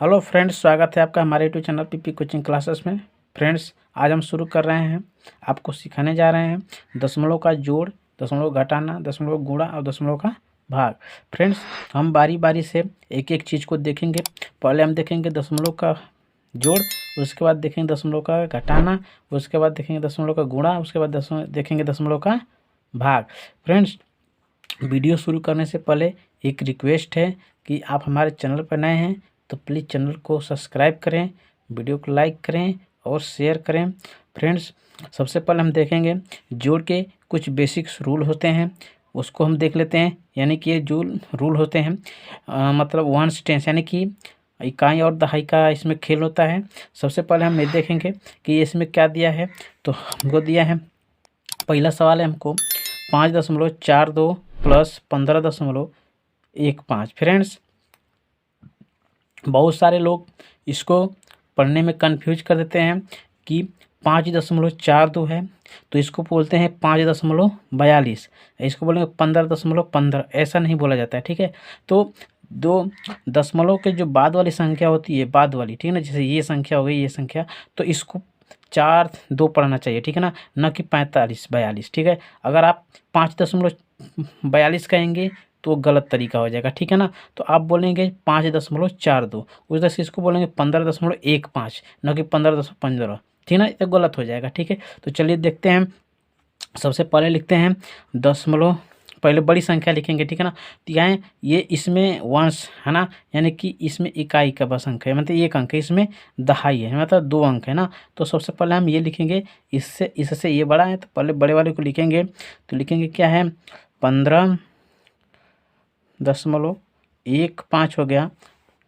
Hello friends, स्वागत है आपका हमारे YouTube channel PP coaching classes में। फ्रेंड्स, आज हम शुरू कर रहे हैं, आपको सिखाने जा रहे हैं दशमलव का जोड़, दशमलव घटाना, दशमलव गुणा और दशमलव का भाग। फ्रेंड्स, हम बारी बारी से एक एक चीज़ को देखेंगे। पहले हम देखेंगे दशमलव का जोड़, उसके बाद देखेंगे दशमलव का घटाना, उसके बाद देखेंगे दशमलव का गुणा, उसके बाद देखेंगे दशमलव का भाग। फ्रेंड्स, वीडियो शुरू करने से पहले एक रिक्वेस्ट है कि आप हमारे चैनल पर नए हैं तो प्लीज़ चैनल को सब्सक्राइब करें, वीडियो को लाइक करें और शेयर करें। फ्रेंड्स, सबसे पहले हम देखेंगे जोड़ के कुछ बेसिक्स रूल होते हैं, उसको हम देख लेते हैं। यानी कि ये जो रूल होते हैं मतलब वंस टेंस, यानी कि इकाई और दहाई का इसमें खेल होता है। सबसे पहले हम ये देखेंगे कि इसमें क्या दिया है। तो हमको दिया है, पहला सवाल है हमको 5.42 प्लस 15.15। फ्रेंड्स, बहुत सारे लोग इसको पढ़ने में कंफ्यूज कर देते हैं कि 5.42 है तो इसको बोलते हैं 5.42, इसको बोलेंगे 15.15। ऐसा नहीं बोला जाता है, ठीक है। तो दो दशमलव के जो बाद वाली संख्या होती है, बाद वाली, ठीक है ना, जैसे ये संख्या हो गई, ये संख्या, तो इसको 4-2 पढ़ना चाहिए, ठीक है ना, न कि 45-42, ठीक है। अगर आप 5.42 कहेंगे तो गलत तरीका हो जाएगा, ठीक है ना। तो आप बोलेंगे 5.42, उस तरह से इसको बोलेंगे 15.15, न कि 15.15, ठीक है ना, ये गलत हो जाएगा, ठीक है। तो चलिए देखते हैं। सबसे पहले लिखते हैं दशमलव, पहले बड़ी संख्या लिखेंगे, ठीक है ना। तो यहाँ ये इसमें वंश है ना, यानी कि इसमें इकाई का बस अंक है, मतलब 1 अंक है, इसमें दहाई है, मतलब 2 अंक है ना। तो सबसे पहले हम ये लिखेंगे, इससे ये बड़ा है तो पहले बड़े वाले को लिखेंगे। तो लिखेंगे क्या है, 15.15 हो गया,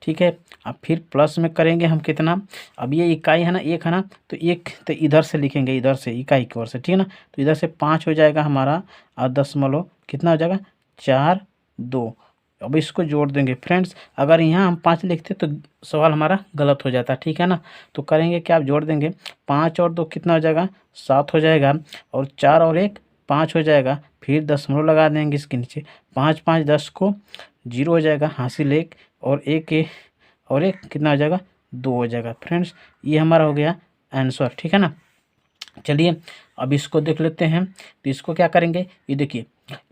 ठीक है। अब फिर प्लस में करेंगे हम कितना, अब ये इकाई है ना, 1 है ना, तो 1 तो इधर से लिखेंगे, इधर से इकाई की ओर से, ठीक है ना। तो इधर से 5 हो जाएगा हमारा, और दशमलव कितना हो जाएगा, 4-2। अब इसको जोड़ देंगे। फ्रेंड्स, अगर यहाँ हम 5 लिखते तो सवाल हमारा गलत हो जाता, ठीक है ना। तो करेंगे क्या, आप जोड़ देंगे, 5 और 2 कितना हो जाएगा, 7 हो जाएगा, और 4 और 1 5 हो जाएगा। फिर दशमलव लगा देंगे इसके नीचे, 5-5-10 को 0 हो जाएगा, हासिल 1, और एक कितना हो जाएगा, 2 हो जाएगा। फ्रेंड्स, ये हमारा हो गया आंसर, ठीक है ना। चलिए अब इसको देख लेते हैं। तो इसको क्या करेंगे, ये देखिए,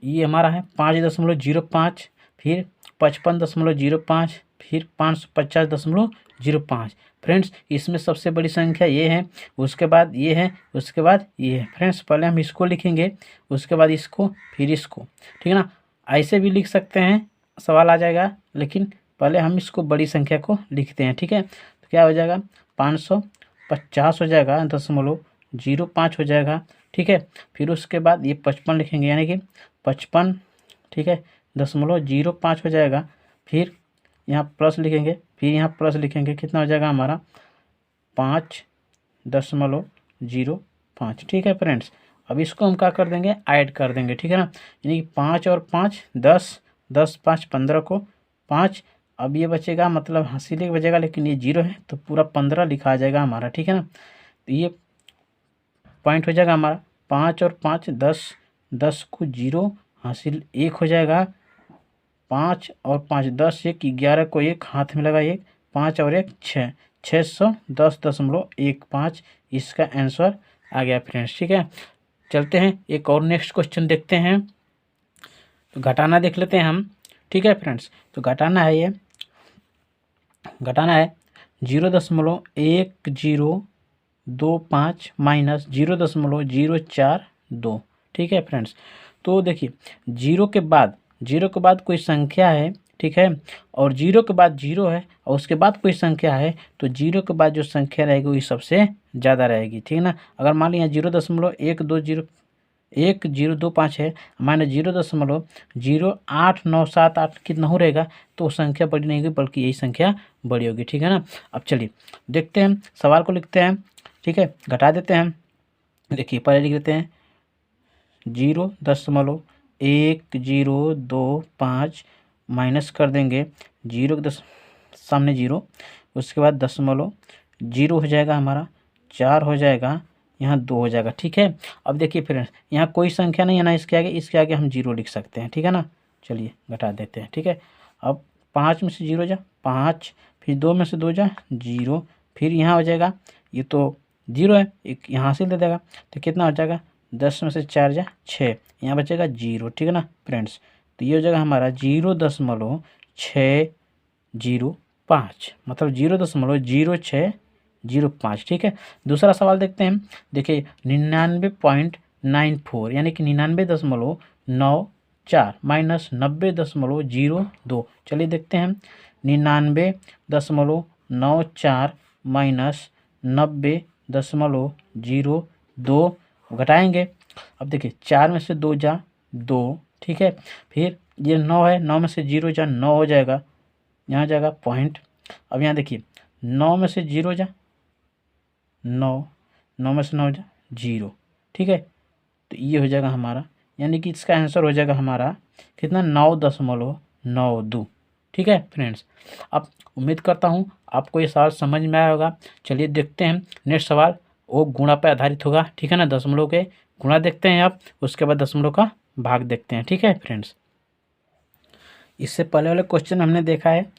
ये हमारा है 5.05, फिर 55.05, फिर 550.05। फ्रेंड्स, इसमें सबसे बड़ी संख्या ये है, उसके बाद ये है, उसके बाद ये है। फ्रेंड्स, पहले हम इसको लिखेंगे, उसके बाद इसको, फिर इसको, ठीक है ना। ऐसे भी लिख सकते हैं, सवाल आ जाएगा, लेकिन पहले हम इसको बड़ी संख्या को लिखते हैं, ठीक है। तो क्या हो जाएगा, 550 हो जाएगा, 0.05 हो जाएगा, ठीक है। फिर उसके बाद ये 55 लिखेंगे, यानी कि 55, ठीक है, 0.05 हो जाएगा। फिर यहाँ प्लस लिखेंगे, फिर यहाँ प्लस लिखेंगे, कितना हो जाएगा हमारा, 5.05, ठीक है। फ्रेंड्स, अब इसको हम क्या कर देंगे, ऐड कर देंगे, ठीक है ना। यानी कि 5 और 5 10, 10-5 15 को 5, अब ये बचेगा, मतलब हासिल एक बचेगा, लेकिन ये 0 है तो पूरा 15 लिखा आ जाएगा हमारा, ठीक है ना। तो ये पॉइंट हो जाएगा हमारा, 5 और 5 10, 10 को 0, हासिल 1 हो जाएगा, 5 और 5 10, 1 11 को 1 हाथ में लगा, 1 5 और 1 6, 610.15 इसका आंसर आ गया। फ्रेंड्स, ठीक है। चलते हैं एक और नेक्स्ट क्वेश्चन देखते हैं। तो घटाना देख लेते हैं हम, ठीक है। फ्रेंड्स, तो घटाना है, ये घटाना है 0.1025 माइनस 0.042, ठीक है। फ्रेंड्स, तो देखिए, जीरो के बाद कोई संख्या है, ठीक है, और जीरो के बाद जीरो है, और उसके बाद कोई संख्या है, तो जीरो के बाद जो संख्या रहेगी वही सबसे ज़्यादा रहेगी, ठीक है ना। अगर मान लिया 0.12025 है, माइनस 0.08978 कितना हो रहेगा, तो संख्या बड़ी नहीं होगी, बल्कि यही संख्या बड़ी होगी, ठीक है ना। अब चलिए देखते हैं, सवाल को लिखते हैं, ठीक है, घटा देते हैं। देखिए, पहले लिख देते हैं 0.1025 माइनस कर देंगे, जीरो के सामने 0, उसके बाद दशमलव, 0 हो जाएगा हमारा, 4 हो जाएगा, यहाँ 2 हो जाएगा, ठीक है। अब देखिए फ्रेंड्स, यहाँ कोई संख्या नहीं है ना, इसके आगे हम 0 लिख सकते हैं, ठीक है ना। चलिए घटा देते हैं, ठीक है। अब 5 में से 0 जा, 5, फिर 2 में से 2 जा 0, फिर यहाँ हो जाएगा, ये तो 0 है, एक यहाँ हासिल दे देगा, तो कितना हो जाएगा 10 में से 4 जा 6, यहाँ बचेगा 0, ठीक है ना फ्रेंड्स। तो ये हो जाएगा हमारा 0.605, मतलब 0.0605, ठीक है। दूसरा सवाल देखते हैं, देखिए 99.94 यानी कि 99.94 माइनस 90.02, चलिए देखते हैं 99.94 माइनस 90.02 घटाएंगे। अब देखिए 4 में से 2 जा 2, ठीक है, फिर ये 9 है, 9 में से 0 जा 9 हो जाएगा, यहाँ जाएगा पॉइंट। अब यहाँ देखिए 9 में से 0 जा 9, 9 में से 9 जा 0, ठीक है, तो ये हो जाएगा हमारा, यानी कि इसका आंसर हो जाएगा हमारा कितना 9.92, ठीक है फ्रेंड्स। अब उम्मीद करता हूँ आपको ये सवाल समझ में आया होगा। चलिए देखते हैं नेक्स्ट सवाल, वो गुणा पर आधारित होगा, ठीक है ना। दशमलव के गुणा देखते हैं आप, उसके बाद दशमलव का भाग देखते हैं, ठीक है फ्रेंड्स। इससे पहले वाले क्वेश्चन हमने देखा है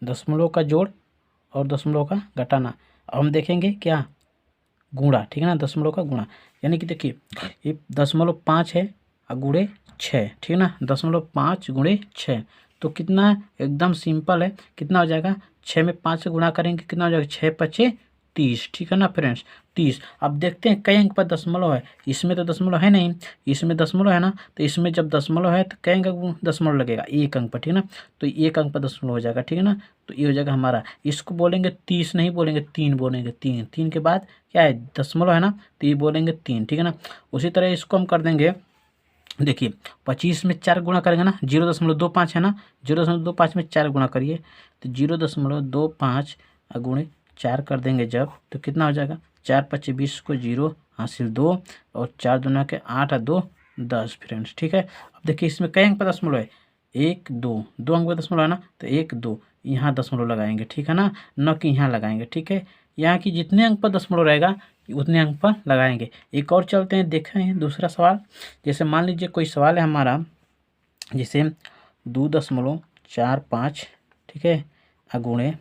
दशमलव का जोड़ और दशमलव का घटाना। अब हम देखेंगे क्या गुणा, ठीक है ना, दशमलव का गुणा, यानी कि देखिए ये 5 है और गुणे 6, ठीक है ना, 5 गुणे 6, तो कितना एकदम सिंपल है, कितना हो जाएगा 6 में 5 से गुणा करेंगे, कितना हो जाएगा 6 5 30, ठीक है ना फ्रेंड्स 30। अब देखते हैं कई अंक पर दशमलव है, इसमें तो दशमलव है नहीं, इसमें दशमलव है ना, तो इसमें जब दशमलव है तो कई अंक दशमलव लगेगा, एक अंक पर, ठीक है ना, तो एक अंक पर दशमलव हो जाएगा, ठीक है ना। तो ये हो जाएगा हमारा, इसको बोलेंगे 30 नहीं बोलेंगे 3 बोलेंगे, 3 के बाद क्या है दशमलव है ना, तो ये बोलेंगे 3, ठीक है ना। उसी तरह इसको हम कर देंगे, देखिए 25 में 4 गुणा करेंगे ना, 0.25 है ना, 0.25 में 4 गुणा करिए, तो 0.25 गुणे 4 कर देंगे जब, तो कितना हो जाएगा 4 5 20 को 0 हासिल 2, और 4 दूना के 8 और 2 10 फ्रेंड्स, ठीक है। अब देखिए इसमें कई अंक पर दशमलव है, 1 2 2 अंक पर दशमलव है ना, तो 1 2 यहाँ दशमलव लगाएंगे, ठीक है ना, न कि यहाँ लगाएंगे, ठीक है। यहाँ की जितने अंक पर दशमलव रहेगा उतने अंक पर लगाएंगे। एक और चलते हैं, देखें हैं दूसरा सवाल, जैसे मान लीजिए कोई सवाल है हमारा, जैसे 2.45, ठीक है, अगुणे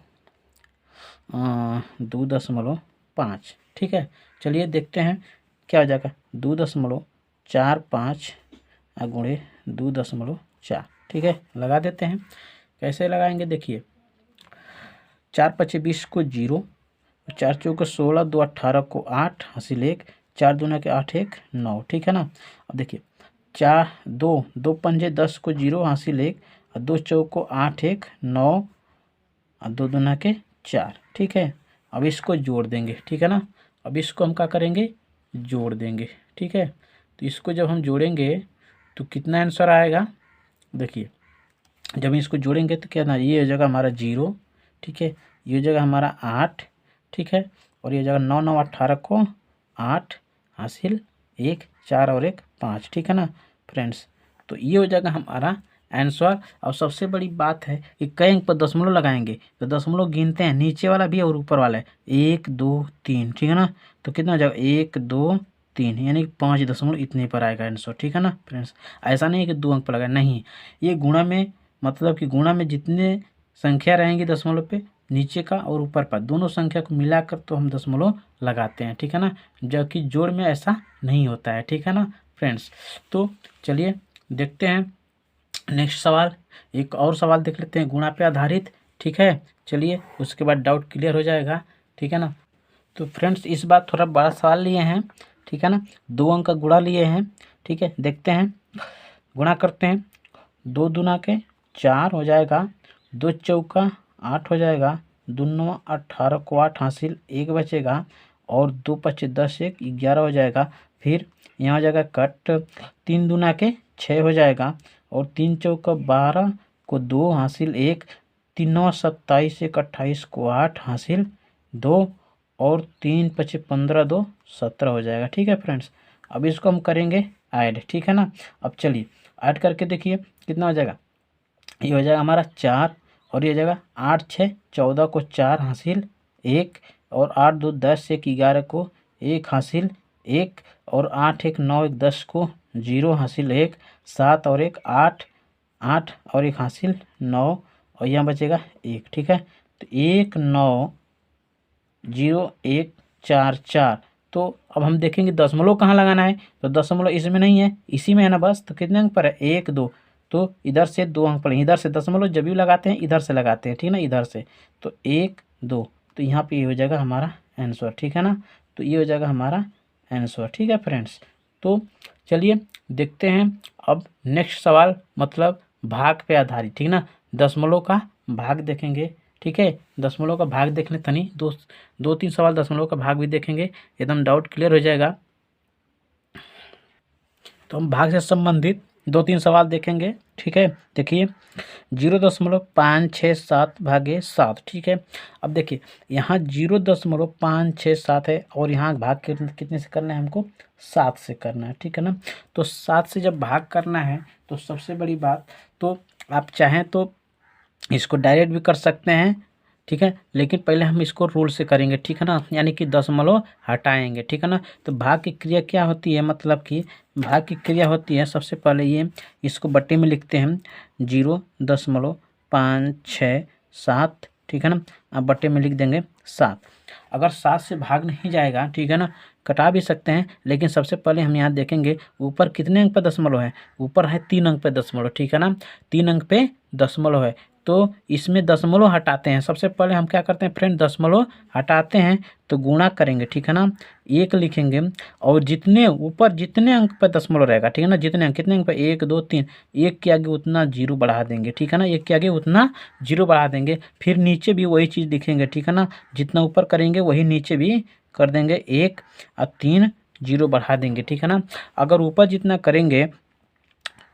2.5, ठीक है। चलिए देखते हैं क्या हो जाएगा 2.45 गुणे 2.4, ठीक है, लगा देते हैं। कैसे लगाएंगे देखिए, 4 5 20 को 0, 4 चौके 16, 2 18 को 8 हासिल 1, 4 दूना के 8 1 9, ठीक है ना। अब देखिए 4 2 2 पंजे 10 को 0 हासिल 1, और 2 चौक को 8 1 9, और 2 दूना के 4, ठीक है। अब इसको जोड़ देंगे, ठीक है ना, अब इसको हम क्या करेंगे जोड़ देंगे, ठीक है। तो इसको जब हम जोड़ेंगे तो कितना आंसर आएगा, देखिए जब इसको जोड़ेंगे तो क्या ना, ये हो जाएगा हमारा 0, ठीक है, ये हो जाएगा हमारा 8, ठीक है, और ये हो जाएगा 9 9 18 को 8 हासिल 1 4 और 1 5, ठीक है ना फ्रेंड्स। तो ये हो जाएगा हमारा आंसर। और सबसे बड़ी बात है कि कई अंक पर दशमलव लगाएंगे, तो दशमलव गिनते हैं, नीचे वाला भी और ऊपर वाला है, 1 2 3, ठीक है ना, तो कितना हो जाएगा 1 2 3, यानी कि 5 दशमलव इतने पर आएगा आंसर, ठीक है ना फ्रेंड्स। ऐसा नहीं है कि 2 अंक पर लगाए, नहीं, ये गुणा में, मतलब कि गुणा में जितने संख्या रहेंगी दशमलव पे, नीचे का और ऊपर पर दोनों संख्या को मिलाकर तो हम दशमलव लगाते हैं, ठीक है ना, जबकि जोड़ में ऐसा नहीं होता है, ठीक है ना फ्रेंड्स। तो चलिए देखते हैं नेक्स्ट सवाल, एक और सवाल देख लेते हैं गुणा पे आधारित, ठीक है। चलिए उसके बाद डाउट क्लियर हो जाएगा, ठीक है ना। तो फ्रेंड्स इस बार थोड़ा बड़ा सवाल लिए हैं, ठीक है ना, 2 अंक का गुणा लिए हैं, ठीक है। देखते हैं गुणा करते हैं, 2 दूना के 4 हो जाएगा, 2 चौका 8 हो जाएगा, 2 9 18 को 8 हासिल 1 बचेगा, और 2 5 10 1 11 हो जाएगा, फिर यहाँ हो जाएगा कट, 3 दूना के 6 हो जाएगा, और 3 चौका 12 को 2 हासिल 1, 3 9 27 1 28 को 8 हासिल 2, और 3 5 15 2 17 हो जाएगा, ठीक है फ्रेंड्स। अब इसको हम करेंगे ऐड, ठीक है ना। अब चलिए ऐड करके देखिए कितना हो जाएगा, ये हो जाएगा हमारा 4, और ये हो जाएगा 8 6 14 को 4 हासिल 1, और 8 2 10 1 11 को 1 हासिल 1, और 8 1 9 1 10 को 0 हासिल 1, 7 और 1 8 8 और 1 हासिल 9, और यहाँ बचेगा 1, ठीक है। तो 190144। तो अब हम देखेंगे दशमलव कहाँ लगाना है, तो दशमलव इसमें नहीं है, इसी में है ना बस। तो कितने अंक पर है, 1 2, तो इधर से 2 अंक पर, इधर से दशमलव जब भी लगाते हैं इधर से लगाते हैं, ठीक है ना, इधर से। तो 1 2, तो यहाँ पे ये हो जाएगा हमारा आंसर, ठीक है ना। तो ये हो जाएगा हमारा आंसर, ठीक है फ्रेंड्स। तो चलिए देखते हैं अब नेक्स्ट सवाल, मतलब भाग पे आधारित, ठीक ना। दशमलव का भाग देखेंगे, ठीक है। दशमलव का भाग देख लें तनी, 2-3 सवाल दशमलव का भाग भी देखेंगे, एकदम डाउट क्लियर हो जाएगा। तो हम भाग से संबंधित 2-3 सवाल देखेंगे, ठीक है। देखिए 0.567 भागे 7, ठीक है। अब देखिए यहाँ 0.567 है और यहाँ भाग कितने से करना है हमको, 7 से करना है, ठीक है ना। तो 7 से जब भाग करना है तो सबसे बड़ी बात, तो आप चाहें तो इसको डायरेक्ट भी कर सकते हैं, ठीक है, लेकिन पहले हम इसको रूल से करेंगे, ठीक है ना, यानी कि दशमलव हटाएंगे, ठीक है ना। तो भाग की क्रिया क्या होती है, मतलब कि भाग की क्रिया होती है, सबसे पहले ये इसको बट्टे में लिखते हैं 0.567, ठीक है ना। अब बट्टे में लिख देंगे 7। अगर 7 से भाग नहीं जाएगा, ठीक है ना, कटा भी सकते हैं, लेकिन सबसे पहले हम यहाँ देखेंगे ऊपर कितने अंक पे दशमलव है, ऊपर है 3 अंक पे दशमलव, ठीक है ना, 3 अंक पे दशमलव है। तो इसमें दशमलव हटाते हैं, सबसे पहले हम क्या करते हैं फ्रेंड, दशमलव हटाते हैं तो गुणा करेंगे, ठीक है ना, 1 लिखेंगे और जितने ऊपर जितने अंक पर दशमलव रहेगा, ठीक है ना, जितने अंक, कितने अंक पर, 1 2 3, 1 के आगे उतना 0 बढ़ा देंगे, ठीक है ना, 1 के आगे उतना 0 बढ़ा देंगे। फिर नीचे भी वही चीज़ लिखेंगे, ठीक है ना, जितना ऊपर करेंगे वही नीचे भी कर देंगे, 1 और 3 0 बढ़ा देंगे, ठीक है ना। अगर ऊपर जितना करेंगे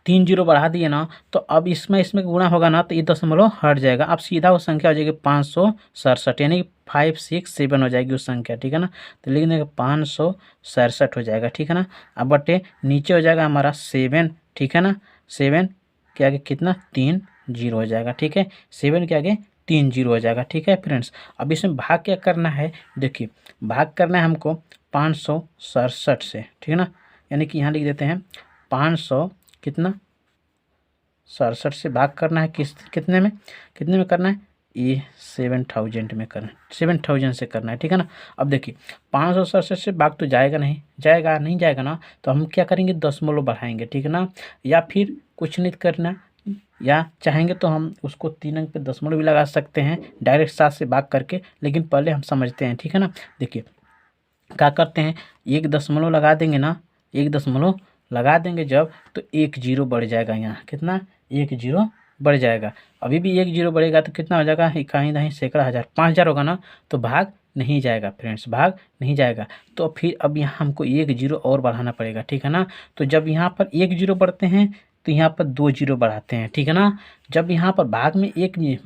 3 0 बढ़ा दिए ना, तो अब इसमें गुणा होगा ना, तो ये दशमलव हट जाएगा, अब सीधा वो संख्या हो जाएगी 567, यानी 567 हो जाएगी उस संख्या, ठीक है ना। तो लिख देंगे 567 हो जाएगा, ठीक है ना। अब बटे नीचे हो जाएगा हमारा 7, ठीक है ना, 7 के आगे कितना, 3 0 हो जाएगा, ठीक है, 7 के आगे 3 0 हो जाएगा, ठीक है फ्रेंड्स। अब इसमें भाग क्या करना है, देखिए भाग करना है हमको 567 से, ठीक है ना, यानी कि यहाँ लिख देते हैं 500 कितना 67 से भाग करना है, कितने में करना है, ये 7000 में करना है, 7000 से करना है, ठीक है ना। अब देखिए 567 से भाग तो जाएगा नहीं जाएगा ना, तो हम क्या करेंगे, दशमलव बढ़ाएंगे, ठीक है ना, या फिर कुछ नहीं करना, या चाहेंगे तो हम उसको 3 अंक पे दशमलव भी लगा सकते हैं डायरेक्ट 7 से भाग करके, लेकिन पहले हम समझते हैं, ठीक है ना। देखिए क्या करते हैं, 1 दशमलव लगा देंगे ना, 1 दशमलव लगा देंगे जब, तो 1 0 बढ़ जाएगा, यहाँ कितना, 1 0 बढ़ जाएगा। अभी भी 1 0 बढ़ेगा तो कितना हो जाएगा, इकाई दही सैकड़ा हज़ार, 5000 होगा ना, तो भाग नहीं जाएगा फ्रेंड्स, भाग नहीं जाएगा। तो फिर अब यहाँ हमको 1 0 और बढ़ाना पड़ेगा, ठीक है ना। तो जब यहाँ पर 1 0 बढ़ते हैं तो यहाँ पर 2 0 बढ़ाते हैं, ठीक है ना। जब यहाँ पर भाग में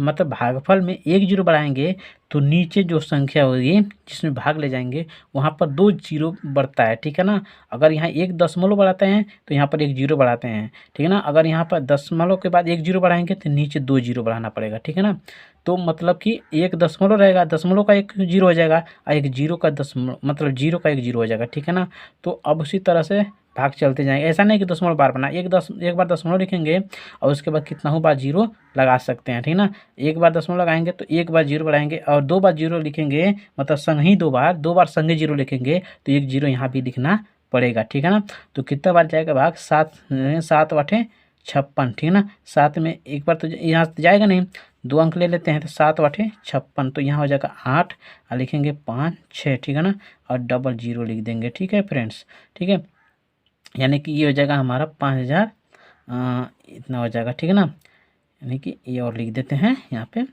मतलब भागफल में 1 0 बढ़ाएंगे तो नीचे जो संख्या होगी जिसमें भाग ले जाएंगे वहाँ पर 2 0 बढ़ता है, ठीक है ना। अगर यहाँ 1 दशमलव बढ़ाते हैं तो यहाँ पर 1 0 बढ़ाते हैं, ठीक है ना। अगर यहाँ पर दशमलव के बाद 1 0 बढ़ाएंगे तो नीचे 2 0 बढ़ाना पड़ेगा, ठीक है ना। तो मतलब कि 1 दशमलव रहेगा, दशमलव का 1 0 हो जाएगा और 1 0 का दशमलव मतलब 0 का 1 0 हो जाएगा, ठीक है ना। तो अब उसी तरह से भाग चलते जाएंगे, ऐसा नहीं कि दशमलव बार बना, एक बार दशमलव लिखेंगे और उसके बाद कितना हो बार 0 लगा सकते हैं, ठीक ना। एक बार दशमलव लगाएंगे तो एक बार 0 बढ़ाएंगे और 2 बार 0 लिखेंगे, मतलब संग ही 2 बार संगे 0 लिखेंगे तो 1 0 यहाँ भी लिखना पड़ेगा, ठीक है ना। तो कितना बार जाएगा भाग, 7 8 56, ठीक है ना। 7 में एक बार तो यहाँ से जाएगा नहीं, 2 अंक ले लेते हैं, तो 7 8 56, तो यहाँ हो जाएगा 8 और लिखेंगे 5 6, ठीक है ना, और डबल 0 लिख देंगे, ठीक है फ्रेंड्स, ठीक है। यानी कि ये हो जाएगा हमारा 5000 इतना हो जाएगा, ठीक है ना। यानी कि ये और लिख देते हैं यहाँ पे, तो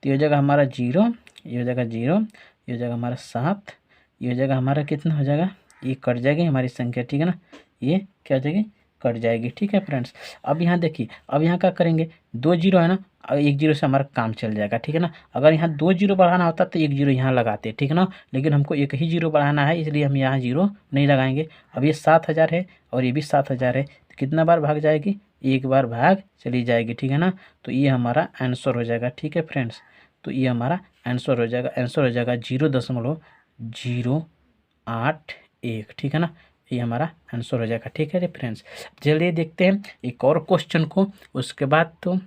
ये हो जाएगा हमारा 0, ये हो जाएगा 0, ये हो जाएगा हमारा 7, ये हो जाएगा हमारा कितना हो जाएगा, ये कट जाएगी हमारी संख्या, ठीक है ना, ये क्या हो जाएगी, कट जाएगी, ठीक है फ्रेंड्स। अब यहाँ देखिए, अब यहाँ क्या करेंगे, 2 0 है ना, और 1 0 से हमारा काम चल जाएगा, ठीक है ना। अगर यहाँ 2 0 बढ़ाना होता तो 1 0 यहाँ लगाते, ठीक है ना, लेकिन हमको एक ही 0 बढ़ाना है, इसलिए हम यहाँ 0 नहीं लगाएंगे। अब ये 7000 है और ये भी 7000 है, तो कितना बार भाग जाएगी, एक बार भाग चली जाएगी, ठीक है ना। तो ये हमारा आंसर हो जाएगा, ठीक है फ्रेंड्स। तो ये हमारा आंसर हो जाएगा, 0.081, ठीक है ना, ये हमारा आंसर हो जाएगा, ठीक है रे फ्रेंड्स। चलिए देखते हैं एक और क्वेश्चन को, उसके बाद तो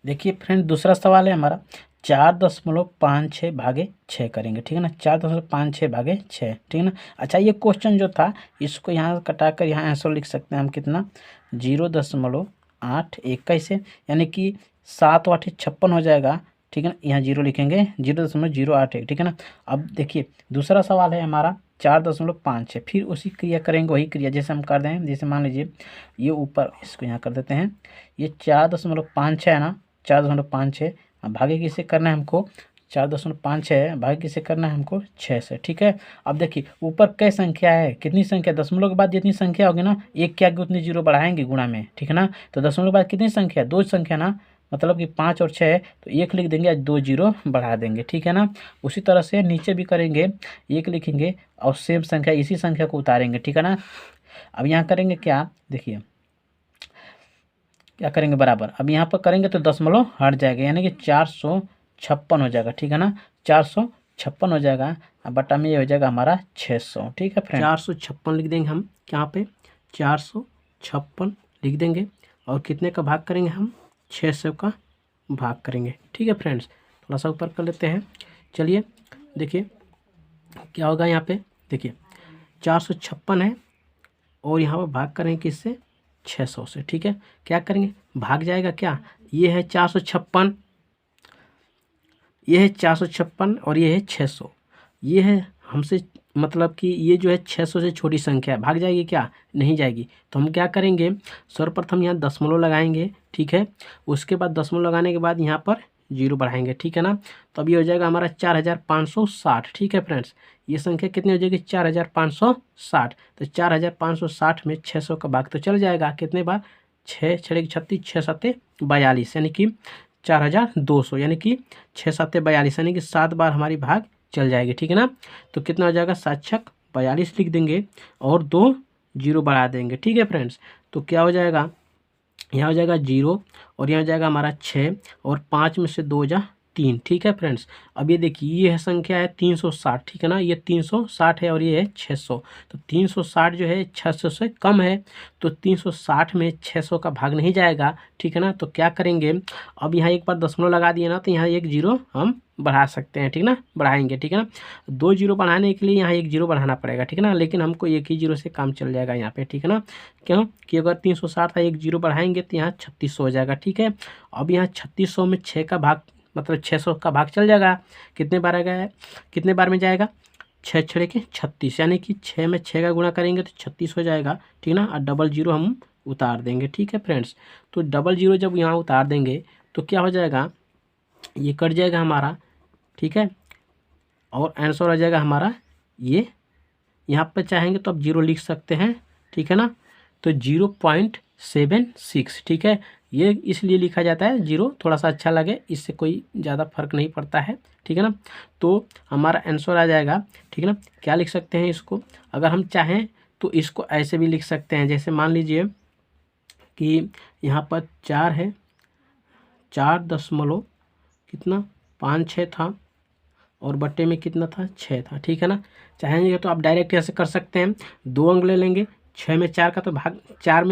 देखिए फ्रेंड, दूसरा सवाल है हमारा 4.56 भागे 6 करेंगे, ठीक है ना। 4.56 भागे 6, ठीक है ना। अच्छा, ये क्वेश्चन जो था इसको यहाँ कटाकर यहाँ आंसर लिख सकते हैं हम कितना, 0.81 कैसे, यानी कि 7 8 56 हो जाएगा, ठीक है ना। यहाँ जीरो लिखेंगे, 0.081, ठीक है ना। अब देखिए दूसरा सवाल है हमारा 4.56, फिर उसी क्रिया करेंगे, वही क्रिया जैसे हम कर दें। जैसे मान लीजिए ये ऊपर इसको यहाँ कर देते हैं, ये 4.56 है ना, 4.56 भागे किसे करना है हमको, 4.56 है भागे किसे करना है हमको, 6 से, ठीक है। अब देखिए ऊपर कई संख्या है, कितनी संख्या, दशमलव के बाद जितनी संख्या होगी ना, एक के आगे उतनी जीरो बढ़ाएंगे गुणा में, ठीक है ना। तो दशमलव के बाद कितनी संख्या, दो संख्या ना, मतलब कि 5 और 6 है, तो एक लिख देंगे, 2 जीरो बढ़ा देंगे, ठीक है ना। उसी तरह से नीचे भी करेंगे, एक लिखेंगे और सेम संख्या इसी संख्या को उतारेंगे, ठीक है ना। अब यहाँ करेंगे क्या, देखिए क्या करेंगे बराबर, अब यहाँ पर करेंगे तो दशमलव हट जाएगा, यानी कि 456 हो जाएगा, ठीक है ना। 456 हो जाएगा, अब बटा में ये हो जाएगा हमारा 600, ठीक है फ्रेंड। 456 लिख देंगे हम यहाँ पे, 456 लिख देंगे, और कितने का भाग करेंगे हम, 600 का भाग करेंगे, ठीक है फ्रेंड्स। थोड़ा सा ऊपर कर लेते हैं, चलिए देखिए क्या होगा यहाँ पे, देखिए 456 है और यहाँ पर भाग करेंगे किससे, 600 से, ठीक है। क्या करेंगे, भाग जाएगा क्या, ये है 456, ये है 456 और ये है 600, ये है हमसे, मतलब कि ये जो है 600 से छोटी संख्या है, भाग जाएगी क्या, नहीं जाएगी। तो हम क्या करेंगे, सर्वप्रथम यहाँ दशमलव लगाएंगे, ठीक है। उसके बाद दशमलव लगाने के बाद यहाँ पर जीरो बढ़ाएंगे, ठीक है ना। तो अब ये हो जाएगा हमारा 4560, ठीक है फ्रेंड्स। ये संख्या कितनी हो जाएगी, 4560। तो 4560 में 600 का भाग तो चल जाएगा, कितने बार, 6 6 36, 6 7 42, यानी कि 4200, यानी कि 6 7 42, यानी कि 7 बार हमारी भाग चल जाएगी, ठीक है ना। तो कितना हो जाएगा, 7 6 42 लिख देंगे और 2 जीरो बढ़ा देंगे, ठीक है फ्रेंड्स। तो क्या हो जाएगा, यहाँ हो जाएगा 0 और यहाँ हो जाएगा हमारा 6 और 5 में से 2 जा 3, ठीक है फ्रेंड्स। अब ये देखिए ये है संख्या है 360, ठीक है ना, ये 360 है और ये है 600। तो 360 जो है 600 से कम है, तो 360 में 600 का भाग नहीं जाएगा, ठीक है ना। तो क्या करेंगे, अब यहाँ एक बार दशमलव लगा दिए ना, तो यहाँ एक जीरो हम बढ़ा सकते हैं, ठीक ना, बढ़ाएंगे, ठीक है ना। 2 जीरो बढ़ाने के लिए यहाँ एक जीरो बढ़ाना पड़ेगा, ठीक है ना, लेकिन हमको एक ही जीरो से काम चल जाएगा यहाँ पे, ठीक है ना। क्यों कि अगर 360 था, एक जीरो बढ़ाएंगे तो यहाँ 3600 हो जाएगा, ठीक है। अब यहाँ 3600 में 6 का भाग, मतलब 600 का भाग चल जाएगा, कितने बार आ गया, कितने बार में जाएगा, 6 6 के 36, यानी कि 6 में 6 का गुणा करेंगे तो 36 हो जाएगा, ठीक ना। और डबल जीरो हम उतार देंगे, ठीक है फ्रेंड्स। तो डबल जीरो जब यहाँ उतार देंगे तो क्या हो जाएगा, ये कट जाएगा हमारा, ठीक है, और आंसर आ जाएगा हमारा ये, यहाँ पर चाहेंगे तो आप जीरो लिख सकते हैं, ठीक है ना। तो 0.76, ठीक है। ये इसलिए लिखा जाता है जीरो, थोड़ा सा अच्छा लगे, इससे कोई ज़्यादा फर्क नहीं पड़ता है, ठीक है ना। तो हमारा आंसर आ जाएगा, ठीक है ना। क्या लिख सकते हैं इसको, अगर हम चाहें तो इसको ऐसे भी लिख सकते हैं, जैसे मान लीजिए कि यहाँ पर 4 है, 4 कितना 5 6 था और बट्टे में कितना था, 6 था, ठीक है ना। चाहेंगे तो आप डायरेक्ट ऐसे कर सकते हैं, 2 अंक ले लेंगे, 6 में 4 का तो भाग, 4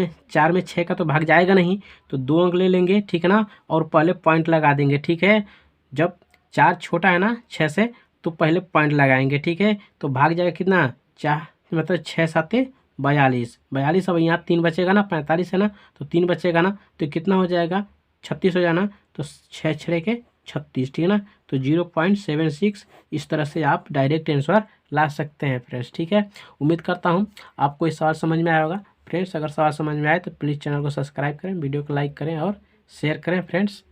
में 6 का तो भाग जाएगा नहीं, तो 2 अंक ले लेंगे, ठीक है ना, और पहले पॉइंट लगा देंगे, ठीक है। जब 4 छोटा है ना 6 से, तो पहले पॉइंट लगाएंगे, ठीक है। तो भाग जाएगा कितना, 4 मतलब 6 7 42, 42। अब यहाँ 3 बचेगा ना, 45 है ना, तो 3 बचेगा ना, तो कितना हो जाएगा, 36 हो जाना। तो 6 6 के 36, ठीक है ना। तो 0.76, इस तरह से आप डायरेक्ट आंसर ला सकते हैं फ्रेंड्स, ठीक है। उम्मीद करता हूँ आपको इस सवाल समझ में आया होगा फ्रेंड्स। अगर सवाल समझ में आए तो प्लीज़ चैनल को सब्सक्राइब करें, वीडियो को लाइक करें और शेयर करें फ्रेंड्स।